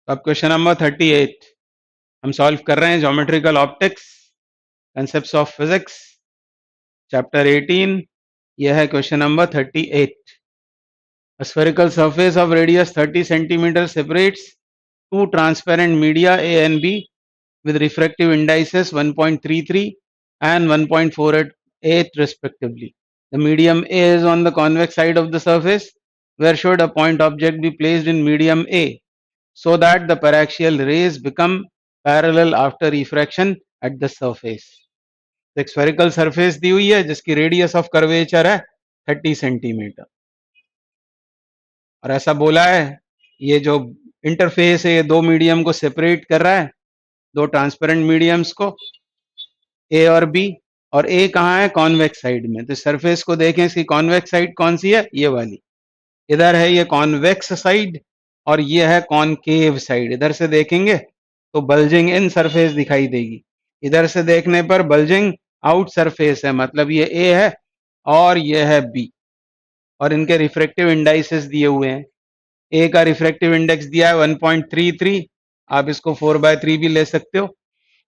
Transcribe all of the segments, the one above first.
तो अब question number 38 हम सॉल्व कर रहे हैं, geometrical optics, concepts of physics, chapter 18। यह है question number 38। A spherical surface of radius 30 centimeters separates two transparent media A and B with refractive indices 1.33 and 1.48 respectively. The medium A is on the convex side of the surface. Where should a point object be placed in medium A so that the paraxial rays become parallel after refraction at the surface? तो एक spherical surface दी हुई है जिसकी radius of curvature है 30 centimetre, और ऐसा बोला है ये जो इंटरफेस है ये दो मीडियम को सेपरेट कर रहा है, दो ट्रांसपेरेंट मीडियम्स को, ए और बी, और ए कहाँ है? कॉन्वेक्स साइड में। तो सरफेस को देखें, इसकी कॉन्वेक्स साइड कौन सी है? ये वाली। इधर है ये कॉन्वेक्स साइड और ये है कॉनकेव साइड। इधर से देखेंगे तो बल्जिंग इन सरफेस दिखाई देगी, इधर से देखने पर बल्जिंग आउट सरफेस है, मतलब ये ए है और ये है बी, और इनके रिफ्रैक्टिव इंडाइसेस दिए हुए हैं। ए का रिफ्रैक्टिव इंडेक्स दिया है 1.33, आप इसको 4/3 भी ले सकते हो,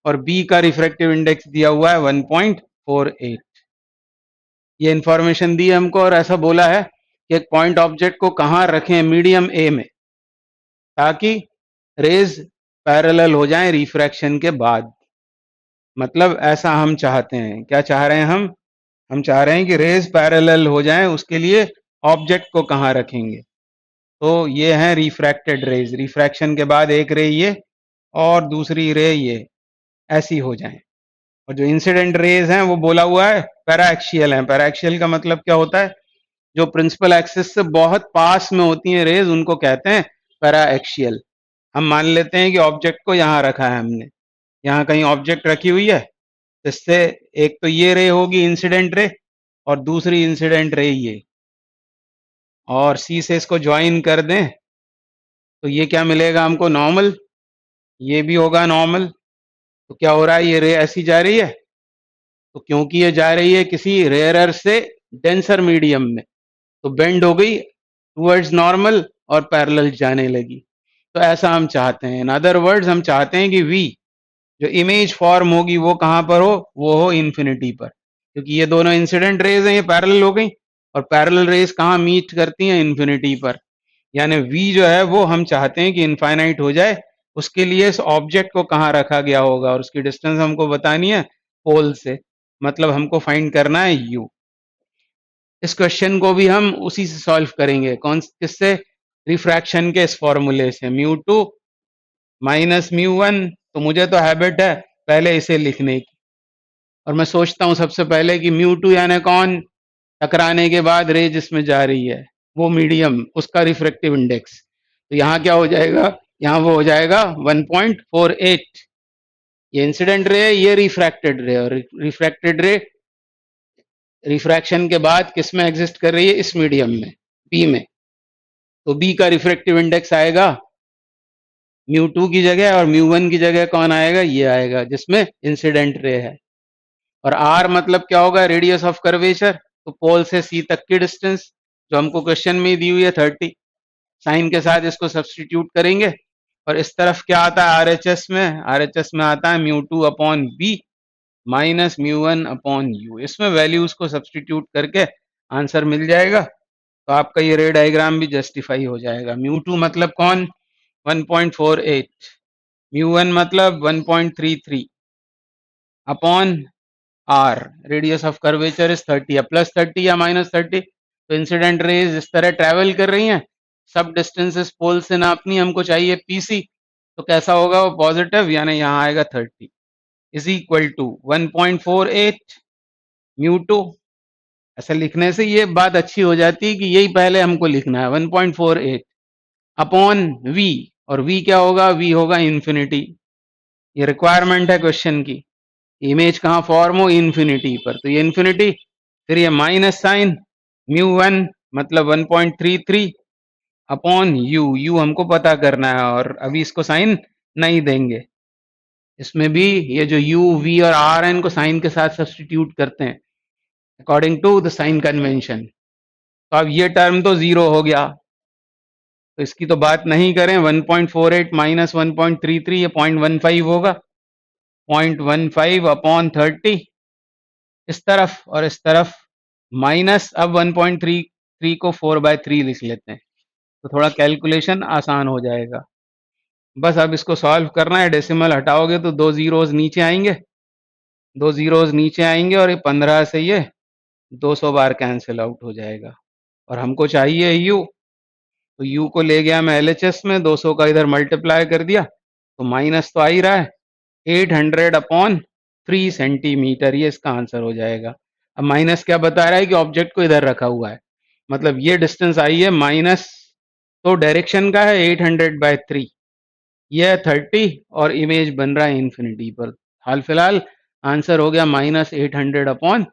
और बी का रिफ्रैक्टिव इंडेक्स दिया हुआ है 1.48। ये इंफॉर्मेशन दी है हमको, और ऐसा बोला है कि एक पॉइंट ऑब्जेक्ट को कहाँ रखें? मीडियम ए में, ताकि रेज पैरेलल हो जाएं रिफ्रैक्शन के बाद। मतलब ऐसा हम चाहते हैं। क्या चाह रहे हैं हम चाह रहे हैं कि रेज पैरेलल हो जाएं, उसके लिए ऑब्जेक्ट को कहाँ रखेंगे? तो ये है रिफ्रैक्टेड रेज, रिफ्रैक्शन के बाद एक रे ये और दूसरी रे ये ऐसी हो जाएं। और जो इंसिडेंट रेज हैं वो बोला हुआ है पैराएक्सियल हैं। पैराएक्सियल का मतलब क्या होता है? जो प्रिंसिपल एक्सिस से बहुत पास में होती हैं रेज, उनको कहते हैं पैराएक्सियल। हम मान लेते हैं कि ऑब्जेक्ट को यहाँ रखा है हमने, यहाँ कहीं ऑब्जेक्ट रखी हुई है, इससे एक तो ये रे होगी इंसिडेंट रे और दूसरी इंसिडेंट रे ये, और सी से इसको ज्वाइन कर दें तो ये क्या मिलेगा हमको? नॉर्मल। ये भी होगा नॉर्मल। तो क्या हो रहा है? ये रे ऐसी जा रही है, तो क्योंकि ये जा रही है किसी रेयरर से डेंसर मीडियम में, तो बेंड हो गई टूवर्ड्स नॉर्मल और पैरेलल जाने लगी। तो ऐसा हम चाहते हैं। इन अदर वर्ड्स हम चाहते हैं कि वी जो इमेज फॉर्म होगी वो कहाँ पर हो? वो हो इन्फिनिटी पर, क्योंकि ये दोनों इंसिडेंट रेज हैं, ये पैरेलल हो गई, और पैरेलल रेज कहाँ मीट करती हैं? इन्फिनिटी पर। यानी वी जो है वो हम चाहते हैं कि इनफाइनाइट हो जाए। उसके लिए इस ऑब्जेक्ट को कहाँ रखा गया होगा, और उसकी डिस्टेंस हमको बतानी है पोल से, मतलब हमको फाइंड करना है यू। इस क्वेश्चन को भी हम उसी से सॉल्व करेंगे। कौन किससे? रिफ्रैक्शन के इस फॉर्मूले से, μ2 माइनस μ1। तो मुझे तो हैबिट है पहले इसे लिखने की, और मैं सोचता हूं सबसे पहले कि μ2 यानी कौन? टकराने के बाद रे जिसमें जा रही है वो मीडियम, उसका रिफ्रैक्टिव इंडेक्स। तो यहाँ क्या हो जाएगा? यहाँ वो हो जाएगा 1.48। ये इंसिडेंट रे है, ये रिफ्रैक्टेड रे, और रिफ्रैक्टेड रे रिफ्रैक्शन के बाद किस में एग्जिस्ट कर रही है? इस मीडियम में, बी में। तो बी का रिफ्रैक्टिव इंडेक्स आएगा μ2 की जगह, और μ1 की जगह कौन आएगा? ये आएगा जिसमें इंसिडेंट रे है। और आर मतलब क्या होगा? Radius of curvature. तो पोल से सी तक की डिस्टेंस जो हमको क्वेश्चन में दी हुई है 30, साइन के साथ इसको सब्सटीट्यूट करेंगे। और इस तरफ क्या आता है? आरएचएस में, आरएचएस में आता है μ2 upon B minus μ1 upon U. इसमें वैल्यूज को सब्सटीट्यूट करके आंसर मिल जाएगा। तो आपका ये रे डायग्राम भी जस्टिफाई हो जाएगा। μ2 मतलब कौन? 1.48, μ1 मतलब 1.33 upon R, radius of curvature is 30, या प्लस 30 या माइनस 30। तो इंसिडेंट रेज इस तरह ट्रेवल कर रही हैं, सब डिस्टेंसेस पोल से नापनी, हमको चाहिए पीसी। तो कैसा होगा वो? पॉजिटिव, यानी यहाँ आएगा 30 इज इक्वल टू 1.48 μ2। ऐसा लिखने से ये बात अच्छी हो जाती है कि यही पहले हमको लिखना है, 1.48 अपॉन वी, और वी क्या होगा? वी होगा इन्फिनिटी। ये रिक्वायरमेंट है क्वेश्चन की, इमेज कहाँ फॉर्म हो? इन्फिनिटी पर। तो ये इन्फिनिटी, फिर ये माइनस साइन, μ1 मतलब 1.33 अपॉन यू, यू हमको पता करना है, और अभी इसको साइन नहीं देंगे। इसमें भी ये जो यू, वी और आर है, इनको साइन के साथ सब्सटीट्यूट करते हैं according to the sign convention. तो अब ये टर्म तो जीरो हो गया, तो इसकी तो बात नहीं करें, 1.48 माइनस 1.33 ये 0.15 होगा, 0.15 अपॉन 30 इस तरफ और इस तरफ माइनस, अब 1.33 को 4/3 लिख लेते हैं तो थोड़ा कैलकुलेशन आसान हो जाएगा। बस अब इसको सॉल्व करना है, डेसिमल हटाओगे तो 2 जीरोस नीचे आएंगे, 2 जीरोस नीचे आएंगे और ये 15 से ये 200 बार कैंसिल आउट हो जाएगा। और हमको चाहिए u, तो u को ले गया मैं LHS में, 200 का इधर मल्टीप्लाई कर दिया तो माइनस तो आ ही रहा है, 800 अपॉन 3 सेंटीमीटर, ये इसका आंसर हो जाएगा। अब माइनस क्या बता रहा है कि ऑब्जेक्ट को इधर रखा हुआ है, मतलब ये डिस्टेंस आई है माइनस, तो डायरेक्शन का है 800/3, यह 30 और इमेज बन रहा है इन्फिनिटी पर। हाल फिलहाल आंसर हो गया -800/3।